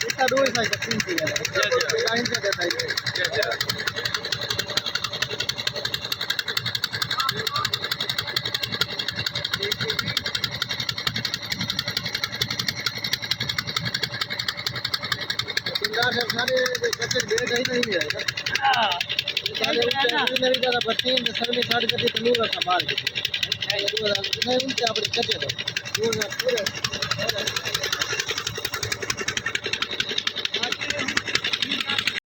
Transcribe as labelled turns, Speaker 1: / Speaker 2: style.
Speaker 1: इतना दो ही साइड तीन थी यार लाइन से देता है सारे कच्चे बेड है नहीं है हां सारे मेरी ज्यादा बच्चे हैं सर में काट कर तंदूर का मार के नहीं उनके आप कच्चे दो पूरा